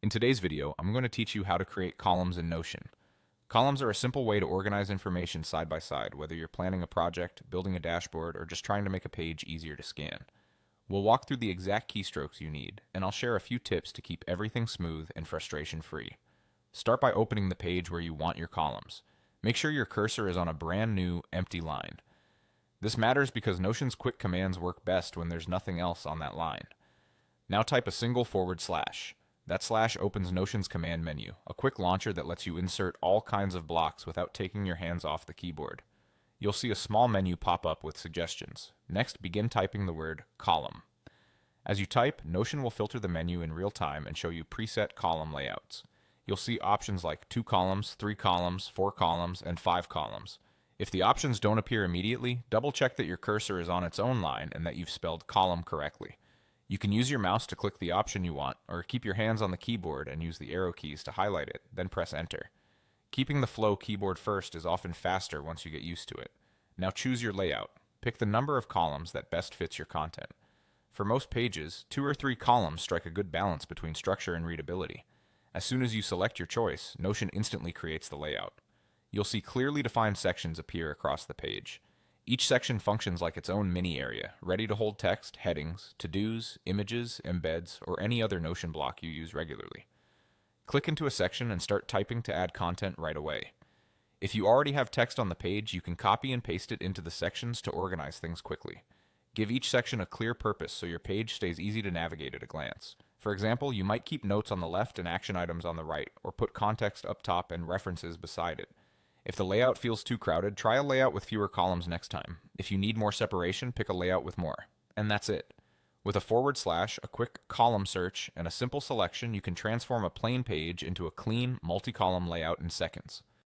In today's video, I'm going to teach you how to create columns in Notion. Columns are a simple way to organize information side by side, whether you're planning a project, building a dashboard, or just trying to make a page easier to scan. We'll walk through the exact keystrokes you need, and I'll share a few tips to keep everything smooth and frustration-free. Start by opening the page where you want your columns. Make sure your cursor is on a brand new, empty line. This matters because Notion's quick commands work best when there's nothing else on that line. Now type a single /. That slash opens Notion's command menu, a quick launcher that lets you insert all kinds of blocks without taking your hands off the keyboard. You'll see a small menu pop up with suggestions. Next, begin typing the word column. As you type, Notion will filter the menu in real time and show you preset column layouts. You'll see options like 2 columns, 3 columns, 4 columns, and 5 columns. If the options don't appear immediately, double check that your cursor is on its own line and that you've spelled column correctly. You can use your mouse to click the option you want, or keep your hands on the keyboard and use the arrow keys to highlight it, then press enter. Keeping the flow keyboard first is often faster once you get used to it. Now choose your layout. Pick the number of columns that best fits your content. For most pages, 2 or 3 columns strike a good balance between structure and readability. As soon as you select your choice, Notion instantly creates the layout. You'll see clearly defined sections appear across the page. Each section functions like its own mini area, ready to hold text, headings, to-dos, images, embeds, or any other Notion block you use regularly. Click into a section and start typing to add content right away. If you already have text on the page, you can copy and paste it into the sections to organize things quickly. Give each section a clear purpose so your page stays easy to navigate at a glance. For example, you might keep notes on the left and action items on the right, or put context up top and references beside it. If the layout feels too crowded, try a layout with fewer columns next time. If you need more separation, pick a layout with more. And that's it. With a /, a quick column search, and a simple selection, you can transform a plain page into a clean, multi-column layout in seconds.